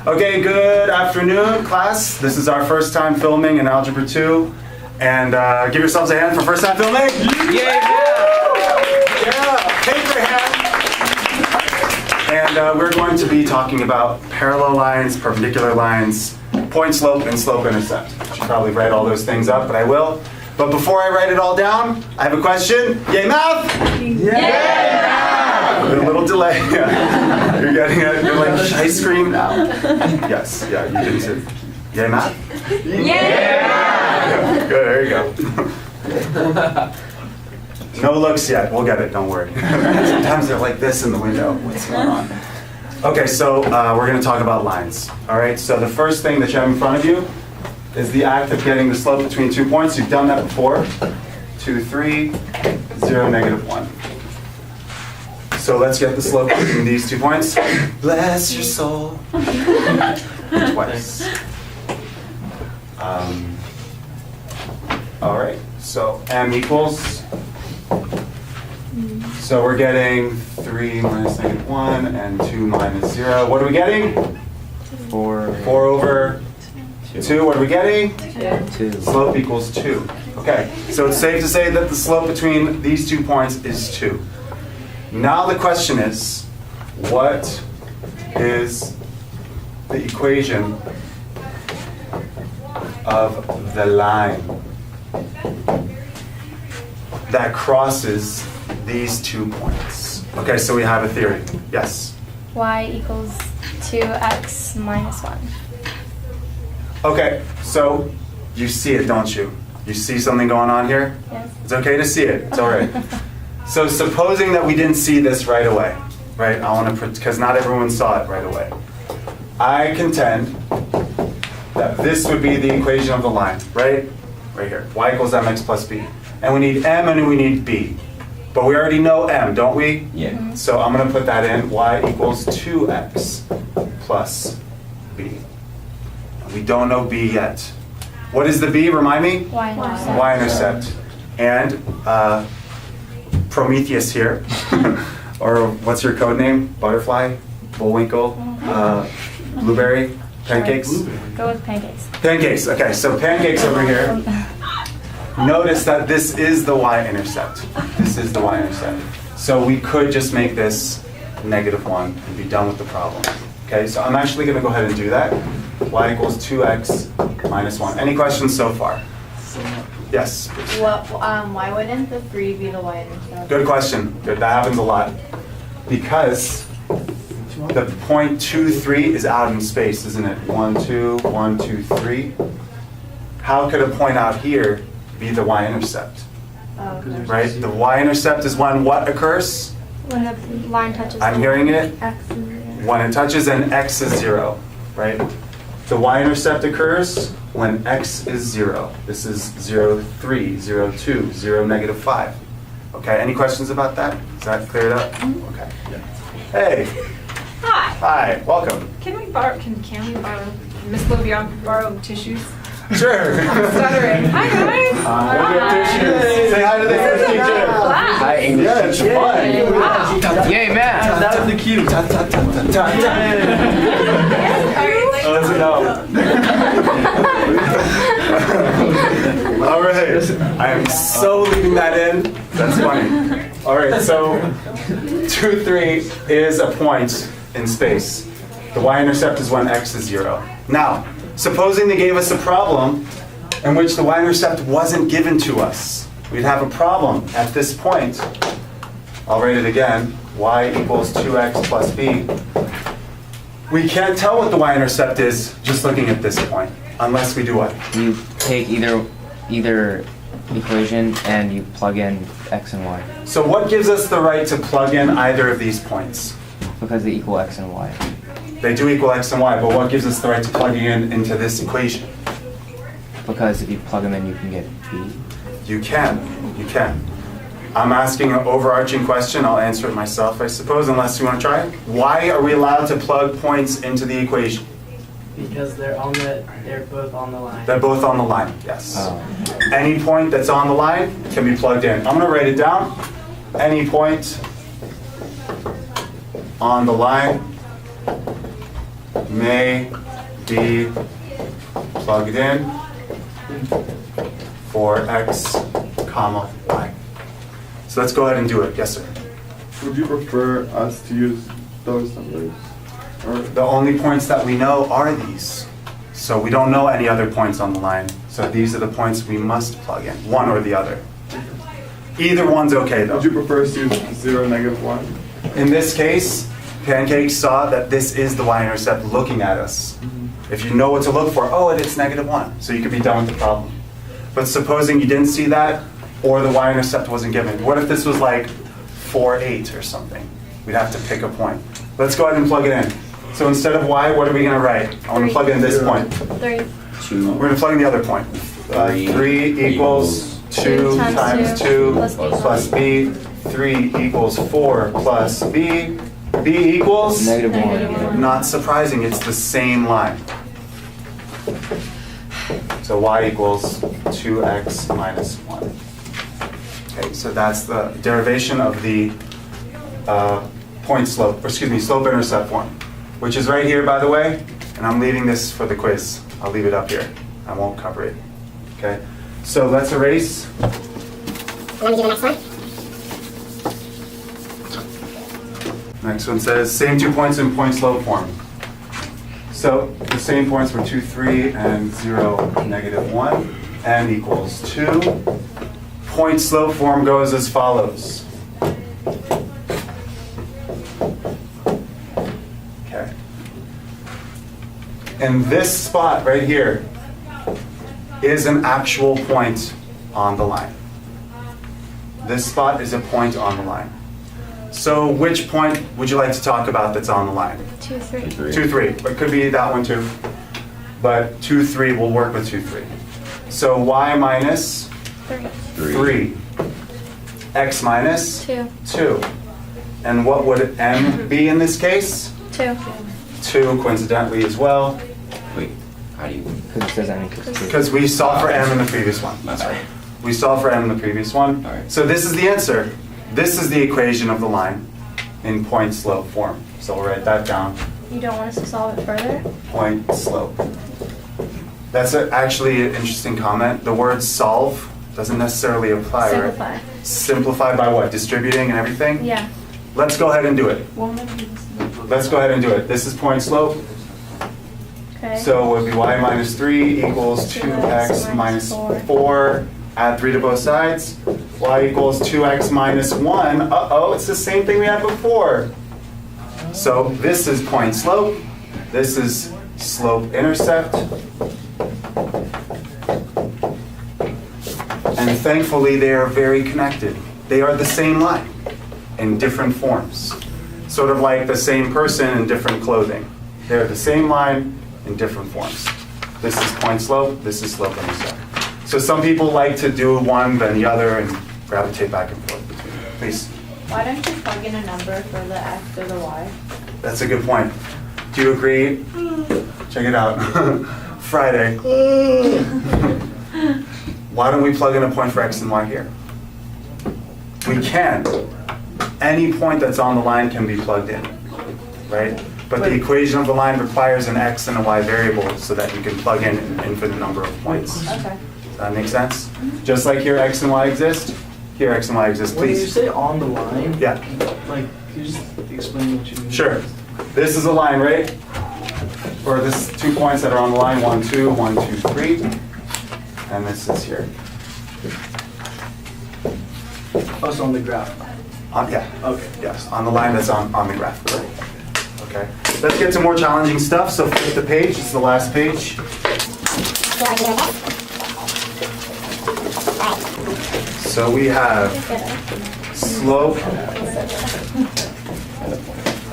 Okay, good afternoon, class. This is our first time filming in Algebra 2. And give yourselves a hand for first time filming. Yeah! Paper hand. And we're going to be talking about parallel lines, perpendicular lines, point slope, and slope intercept. I should probably write all those things up, but I will. But before I write it all down, I have a question. Yay, math? Yeah! With a little delay. You're getting it. You're like, should I scream now? Yes, yeah, you can too. Yay, math? Yeah! Good, there you go. No looks yet. We'll get it, don't worry. Sometimes they're like this in the window. What's going on? Okay, so we're going to talk about lines. All right, so the first thing that you have in front of you is the act of getting the slope between 2 points. You've done that before. 2, 3, 0, negative 1. So let's get the slope between these 2 points. Bless your soul. Twice. All right, so m equals. So we're getting 3 minus negative 1 and 2 minus 0. What are we getting? 4 over 2. What are we getting? 2. Slope equals 2. Okay, so it's safe to say that the slope between these 2 points is 2. Now the question is, what is the equation of the line that crosses these 2 points? Okay, so we have a theory. Yes? Y equals 2x minus 1. Okay, so you see it, don't you? You see something going on here? Yes. It's okay to see it. It's all right. So supposing that we didn't see this right away, right? I want to, because not everyone saw it right away. I contend that this would be the equation of the line, right? Right here. Y equals mx plus b. And we need m and we need b. But we already know m, don't we? Yeah. Mm-hmm. So I'm going to put that in. Y equals 2x plus b. We don't know b yet. What is the b? Remind me? Y-intercept. Y-intercept. And Prometheus here, or what's your code name? Butterfly? Bullwinkle? Blueberry? Pancakes? Go with pancakes. Pancakes, okay, so pancakes over here. Notice that this is the y-intercept. This is the y-intercept. So we could just make this negative 1 and be done with the problem. Okay, so I'm actually going to go ahead and do that. Y equals 2x minus 1. Any questions so far? Yes? Why wouldn't the 3 be the y-intercept? Good question. Good. That happens a lot. Because the point 2, 3 is out in space, isn't it? 1, 2, 1, 2, 3. How could a point out here be the y-intercept? Right? The y-intercept is when what occurs? When the line touches. I'm hearing it. X is 0. When it touches and x is 0, right? The y-intercept occurs when x is 0. This is 0, 3, 0, 2, 0, negative 5. Okay, any questions about that? Is that cleared up? Okay. Hey. Hi. Hi, welcome. Can we borrow? Can we borrow? Miss Lovion borrow tissues? Sure. Stuttering. Hi guys. We'll get tissues. Say hi to the English teacher. Class. Hi, English. Yeah, it's fun. Wow. Yay, math! That was the cue. Oh, that's a no. All right. I am so leaving that in. That's funny. All right, so 2, 3 is a point in space. The y-intercept is when x is 0. Now, supposing they gave us a problem in which the y-intercept wasn't given to us. We'd have a problem at this point. I'll write it again. Y equals 2x plus b. We can't tell what the y-intercept is just looking at this point, unless we do what? You take either equation and you plug in x and y So what gives us the right to plug in either of these points? because they equal x and y. They do equal x and y, but what gives us the right to plug in into this equation? Because if you plug them in, you can get b. You can. You can. I'm asking an overarching question. I'll answer it myself, I suppose, unless you want to try it. Why are we allowed to plug points into the equation? Because they're both on the line. They're both on the line, yes. Oh. Any point that's on the line can be plugged in. I'm going to write it down. Any point on the line may be plugged in for x, comma, y. So let's go ahead and do it. Yes, sir. Would you prefer us to use those numbers? Or The only points that we know are these. So we don't know any other points on the line. So these are the points we must plug in, one or the other. Either one's okay though. would you prefer us to use 0, -1? In this case, Pancake saw that this is the y-intercept looking at us. If you know what to look for, oh, it's -1, so you could be done with the problem. But supposing you didn't see that, or the y-intercept wasn't given, what if this was like 4, 8 or something? We'd have to pick a point. Let's go ahead and plug it in. So instead of y, what are we going to write? I want to plug in this point. 3. We're going to plug in the other point. 3 equals 2 times 2 plus b. 3 equals 4 plus b. b equals? -1. Not surprising, it's the same line. So y equals 2x minus 1. Okay, so that's the derivation of the slope-intercept form, which is right here, by the way, and I'm leaving this for the quiz. I'll leave it up here. I won't cover it. Okay, so let's erase. Let me do the next one. Next one says, same 2 points in point slope form. So the same points were 2, 3, and 0, -1. n equals 2. Point slope form goes as follows. Okay. And this spot right here is an actual point on the line. This spot is a point on the line. So which point would you like to talk about that's on the line? 2, 3. 2, 3. It could be that one too. But 2, 3, we'll work with 2, 3. So y minus 3. 3. X minus 2. 2. And what would m be in this case? 2. 2 coincidentally as well. Wait, how do you? Because it says n equals 2. Because we saw for m in the previous one. That's right. We saw for m in the previous one. All right. So this is the answer. This is the equation of the line in point slope form. So we'll write that down. You don't want us to solve it further? Point slope. That's actually an interesting comment. The word solve doesn't necessarily apply, right? Simplify. Simplify by what? Distributing and everything? Yeah. Let's go ahead and do it. Let's go ahead and do it. This is point slope. Okay. So it would be y minus 3 equals 2x minus 4. Add 3 to both sides. Y equals 2x minus 1. Uh-oh, it's the same thing we had before. So this is point slope. This is slope intercept. And thankfully they are very connected. They are the same line in different forms. Sort of like the same person in different clothing. They're the same line in different forms. This is point slope, this is slope intercept. So some people like to do one then the other and gravitate back and forth between them. Please. Why don't you plug in a number for the x or the y? That's a good point. Do you agree? Check it out. Friday. Why don't we plug in a point for x and y here? We can. Any point that's on the line can be plugged in, right? But the equation of the line requires an x and a y variable so that you can plug in an infinite number of points. Okay. Does that make sense? Just like here x and y exist, here x and y exist, When you please. say on the line, Yeah, like, can you just explain what you mean? sure. This is a line, right? Or this 2 points that are on the line, 1, 2, 1, 2, 3. And this is here. Oh, so on the graph. Yeah, Okay. yes, on the line that's on the graph. Okay. Let's get to more challenging stuff. So flip the page. This is the last page. So we have slope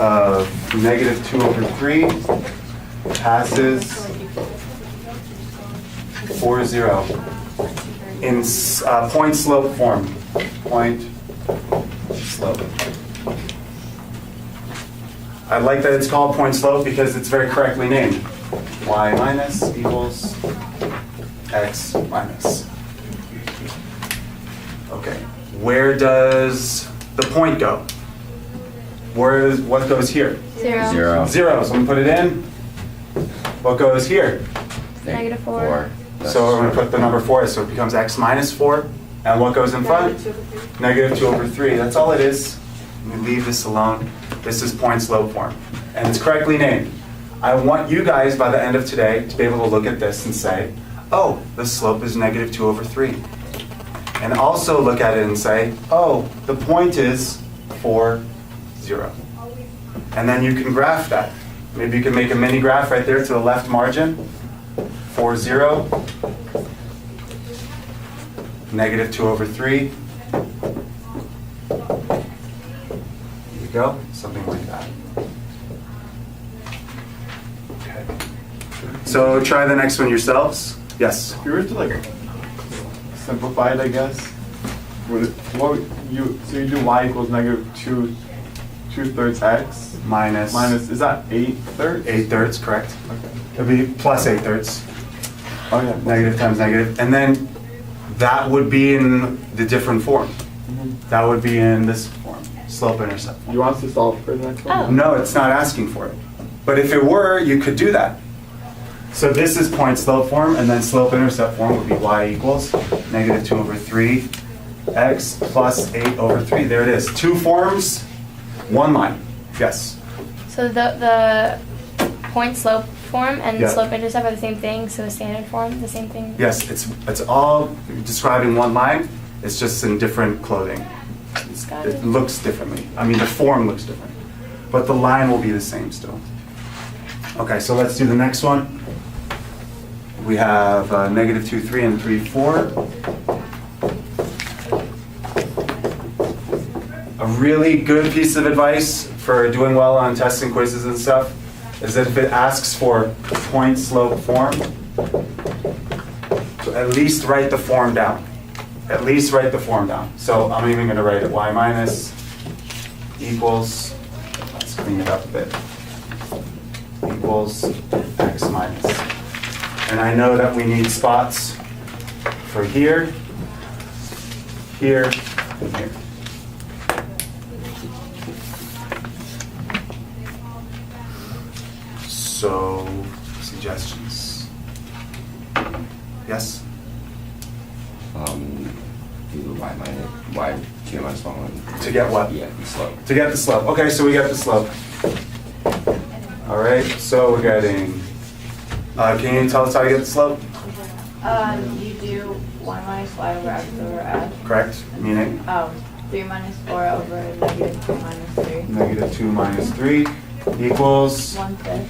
of -2/3 passes 4, 0 in point slope form. Point slope. I like that it's called point slope because it's very correctly named. Y minus equals x minus. Okay, where does the point go? What goes here? 0. 0. 0, so I'm gonna put it in. What goes here? Negative 4. So we're going to put the number 4, so it becomes x minus 4. And what goes in front? Negative 2 over 3. That's all it is. We leave this alone. This is point slope form. And it's correctly named. I want you guys, by the end of today, to be able to look at this and say, oh, the slope is negative 2 over 3. And also look at it and say, oh, the point is 4, 0. And then you can graph that. Maybe you can make a mini graph right there to the left margin. 4, 0. Negative 2 over 3. There you go. Something like that. Okay. So try the next one yourselves. Yes? If you were to like simplify it, I guess, so you do y equals negative 2/3 x Minus. is that 8/3? 8/3, correct. Okay. It'll be plus 8/3. Oh yeah. Negative times negative. And then that would be in the different form. That would be in this form, slope-intercept form. You want us to solve for the next one? Oh. No, it's not asking for it. But if it were, you could do that. So this is point slope form, and then slope-intercept form would be y equals negative 2 over 3 x plus 8 over 3. There it is. Two forms, one line. Yes? So the point slope form and Yeah. slope intercept are the same thing, so standard form, the same thing? Yes, it's all describing one line. It's just in different clothing. Got It it. looks differently. I mean, the form looks different. But the line will be the same still. Okay, so let's do the next one. We have negative 2, 3, and 3, 4. A really good piece of advice for doing well on tests and quizzes and stuff is that if it asks for point slope form, so at least write the form down. At least write the form down. So I'm even going to write it y minus equals, let's clean it up a bit, equals x minus. And I know that we need spots for here, here, and here. So, suggestions? Yes? Do y minus y 2 minus 1. To get what? Yeah, the slope. To get the slope. Okay, so we get the slope. All right, so we're getting, can you tell us how to get the slope? You do 1 minus y over x over f. Correct, meaning 3 minus 4 over negative 2 minus 3. negative 2 minus 3 equals, 1/5.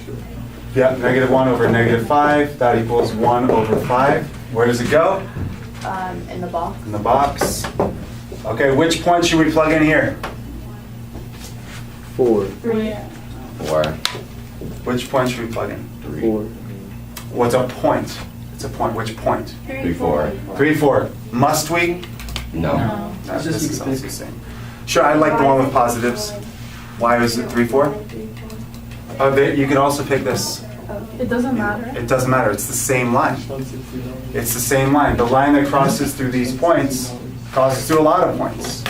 yeah, negative 1 over negative 5. That equals 1 over 5. Where does it go? In the box. In the box. Okay, which point should we plug in here? 4. 3. 4. Which point should we plug in? 4. What's a point? It's a point. Which point? 3, 4. 3, 4. Must we? No. No, this is also the same. Sure, I like the one with positives. Why is it 3, 4? You can also pick this. It doesn't matter. It doesn't matter. It's the same line. It's the same line. The line that crosses through these points crosses through a lot of points.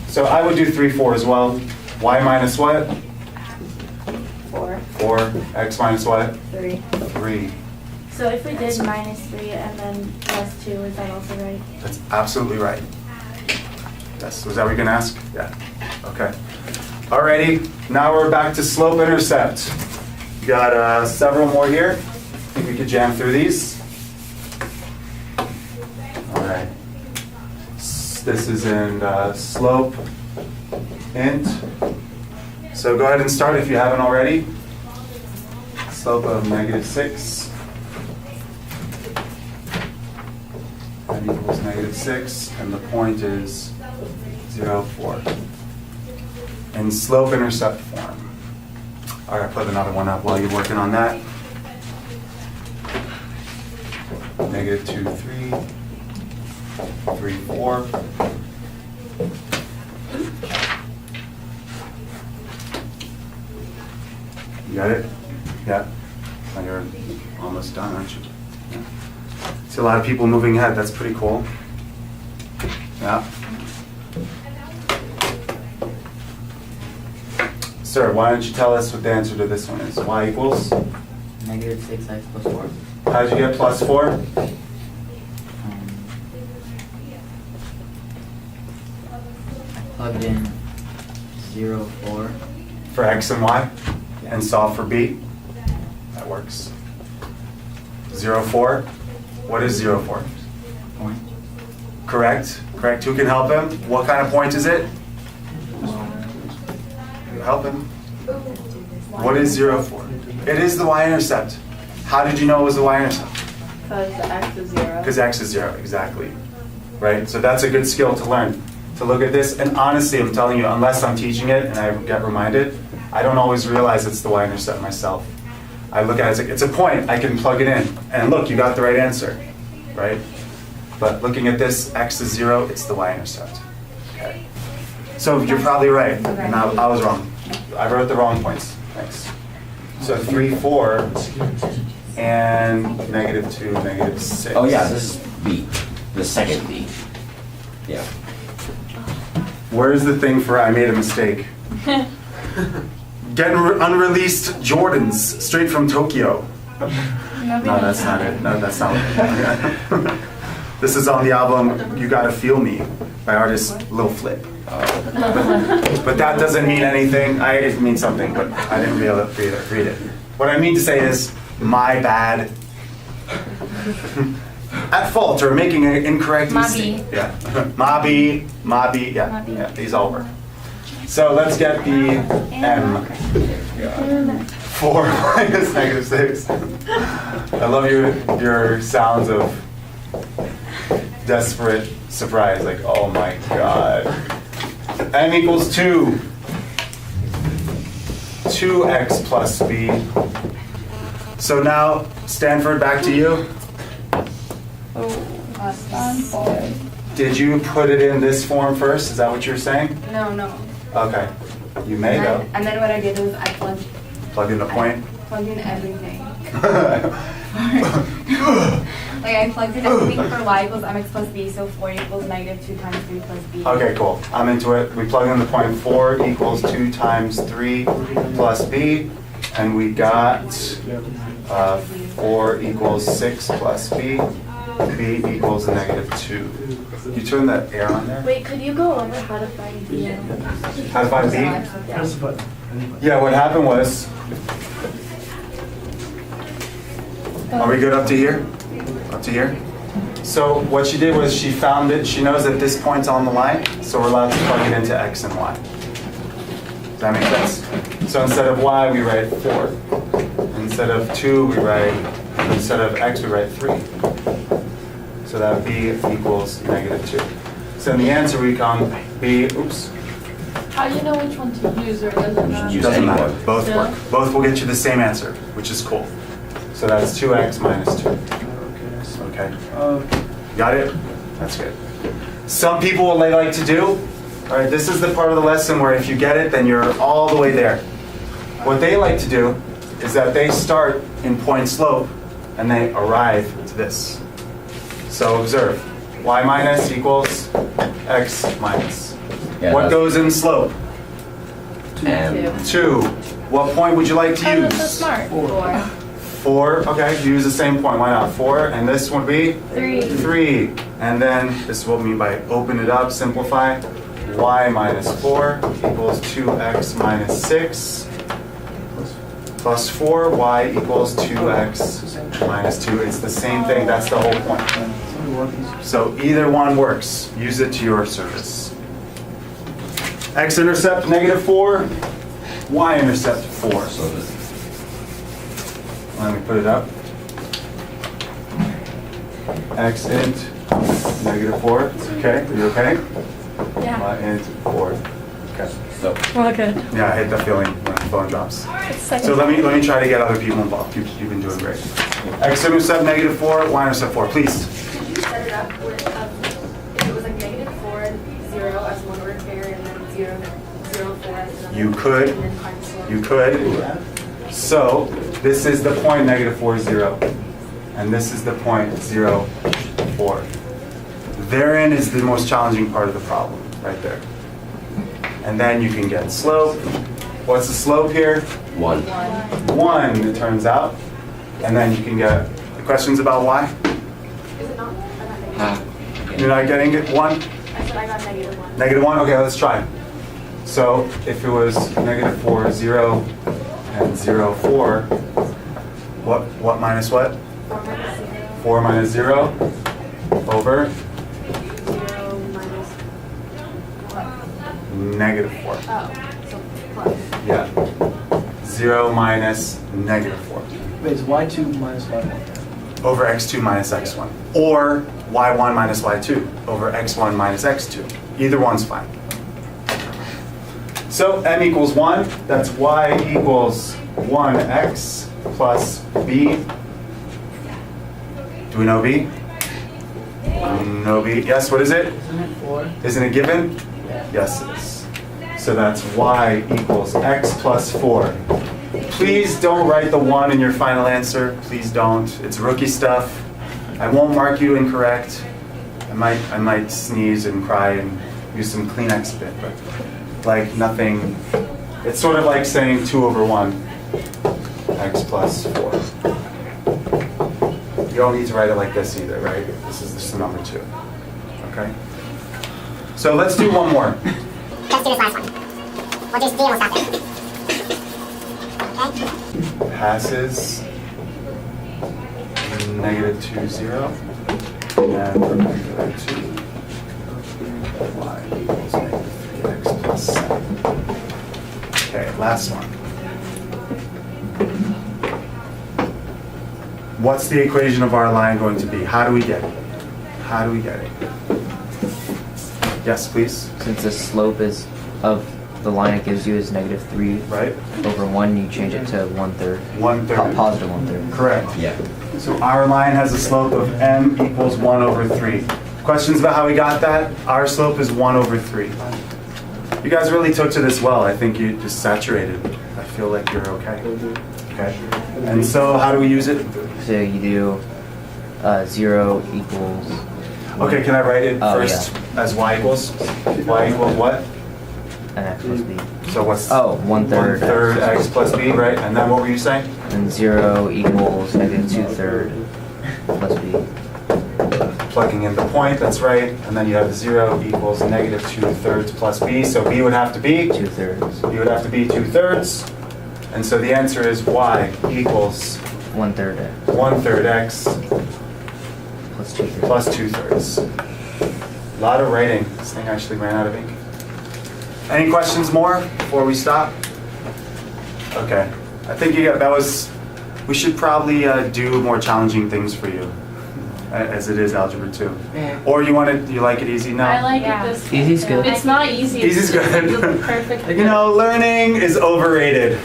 So I would do 3, 4 as well. Y minus what? 4. 4. X minus what? 3. 3. So if we did minus 3 and then plus 2, is that also right? That's absolutely right. Yes. Was that what you're going to ask? Yeah. Okay. Alrighty. Now we're back to slope intercept. Got several more here. I think we could jam through these. All right. This is in slope int. So go ahead and start if you haven't already. Slope of negative 6. That equals negative 6, and the point is 0, 4. In slope intercept form. All right, put another one up while you're working on that. Negative 2, 3, 3, 4. You got it? Yeah. Oh, you're almost done, aren't you? Yeah. See a lot of people moving ahead. That's pretty cool. Yeah. Sir, why don't you tell us what the answer to this one is? Y equals? Negative 6x plus 4. How did you get plus 4? I plugged in 0, 4. For x and y? And solve for b? That works. 0, 4? What is 0, 4? Point. Correct. Correct. Who can help him? What kind of point is it? Help him. What is 0, 4? It is the y-intercept. How did you know it was the y-intercept? Because the x is 0. Because x is 0, exactly. Right? So that's a good skill to learn. To look at this, and honestly, I'm telling you, unless I'm teaching it and I get reminded, I don't always realize it's the y-intercept myself. I look at it as it's a point, I can plug it in. And look, you got the right answer, right? But looking at this, x is 0, it's the y-intercept. Okay. So you're probably right, and I was wrong. I wrote the wrong points. Thanks. So 3, 4, and -2, -6. Oh yeah, this is B, the second B. Yeah. Where's the thing for I made a mistake? Getting unreleased Jordans straight from Tokyo. No, that's not it. No, that's not it. This is on the album You Gotta Feel Me by artist Lil Flip. But that doesn't mean anything. It means something, but I didn't read it. What I mean to say is, my bad. At fault or making an incorrect mistake. Yeah. Mabi, yeah, these all work. So let's get the M. 4 minus -6. I love your sounds of desperate surprise, like, oh my god. M equals 2. 2x plus b. So now, Stanford, back to you. Did you put it in this form first? Is that what you're saying? No. Okay. You may though. And then what I did was I Plug in the point. plugged in everything. Like I plugged in everything for y equals mx plus b, so 4 equals -2 times 3 plus b. Okay, cool. I'm into it. We plug in the point 4 equals 2 times 3 plus b, and we got 4 equals 6 plus b. B equals -2. You turn that air on there? Wait, could you go over how to find B? How to find b? Press the button. Yeah, what happened was, are we good up to here? Up to here? So what she did was she found it, she knows that this point's on the line, so we're allowed to plug it into x and y. Does that make sense? So instead of y, we write 4. Instead of 2, we write, instead of x, we write 3. So that b equals -2. So in the answer we come b, oops, How do you know which one to use, or does it matter? Use doesn't any matter, one. both Yeah. work. Both will get you the same answer, which is cool. So that's 2x minus 2. Okay? Got it? That's good. Some people, what they like to do, all right, this is the part of the lesson where if you get it, then you're all the way there. What they like to do is that they start in point slope and they arrive to this. So observe, y minus equals x minus. Yeah, What that's- goes in slope? And 2. What point would you like to Oh, that's so use? smart. 4. 4, okay, use the same point, why not? 4, and this would be? 3. 3. And then, this is what we mean by open it up, simplify. Y minus 4 equals 2x minus 6 plus 4, y equals 2x minus 2. It's the same thing, that's the whole point. So either one works. Use it to your service. X-intercept -4, y-intercept 4. so the Let me put it up. X int -4. Okay, are you okay? Yeah. Y int 4. Okay. so Well, good. Yeah, I hate that feeling when the phone drops. It's So let me try to get other people involved. You've been doing great. X-intercept -4, y-intercept 4, please. Could you set it up with, if it was like -4 and 0 as one word pair and then 0, 0, 4 as another? You could. And then times 4? You could. So this is the point -4, 0. And this is the point 0, 4. Therein is the most challenging part of the problem, right there. And then you can get slope. What's the slope here? 1. 1, it turns out. And then you can get the questions about y. Is it not? I got negative. You're not getting it? 1? I said I got -1. -1? Okay, let's try. So if it was -4, 0, and 0, 4, what minus what? 4 minus 0. 4 minus 0 over 0 minus what? -4. Oh, so plus. Yeah. 0 minus -4 Wait, it's y2 minus y1. over x2 minus x1. Or y1 minus y2 over x1 minus x2. Either one's fine. So m equals 1. That's y equals 1x plus b. Do we know b? No b. Yes, what is it? Isn't it 4? Isn't it given? Yeah. Yes, it is. So that's y equals x plus 4. Please don't write the 1 in your final answer. Please don't. It's rookie stuff. I won't mark you incorrect. I might sneeze and cry and use some Kleenex bit, but like nothing. It's sort of like saying 2 over 1, x plus 4. You don't need to write it like this either, right? This is just the number 2. Okay? So let's do one more. Let's do this last one. We'll just do it, we'll stop there. Okay? Passes -2, 0, and perpendicular to y equals -3x plus 7. Okay, last one. What's the equation of our line going to be? How do we get it? How do we get it? Yes, please. Since the slope is of the line it gives you is -3 Right? over 1, you change it to 1/3. 1/3. Positive 1/3. Correct. Yeah. So our line has a slope of m equals 1 over 3. Questions about how we got that? Our slope is 1 over 3. You guys really took to this well. I think you just saturated. I feel like you're okay. Okay. And so how do we use it? So you do 0 equals. Okay, can I write it Oh, first as y equals? Y equals what? An x plus b. So what's Oh, 1/3. 1/3 x plus b, right? And then what were you saying? And 0 equals -2/3 plus b. Plugging in the point, that's right. And then you have 0 equals -2/3 plus b. So b would have to be? 2/3 B would have to be 2/3. And so the answer is y equals 1/3 x 1/3 x plus 2/3. plus 2/3. A lot of writing. This thing actually ran out of ink. Any questions more before we stop? Okay. I think you got, that was, we should probably do more challenging things for you, as it is Algebra 2. Or you want it, you like it easy now? I like Yeah. it this way. Easy's good. It's not easy. Easy's it's good. the perfect. You know, learning is overrated.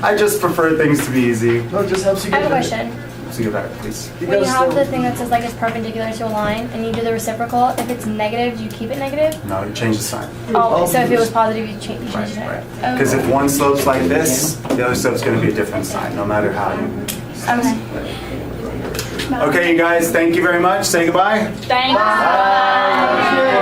I just prefer things to be easy. No, it just helps you I get have a better. question. So get back, please. When you have the thing that says like it's perpendicular to a line and you do the reciprocal, if it's negative, do you keep it negative? No, you change the sign. Oh, so if it was positive, you change Right, it. right. Oh. Because if one slope's like this, the other slope's going to be a different sign, no matter how you. Okay. Okay, you guys, thank you very much. Say goodbye. Thanks. Bye.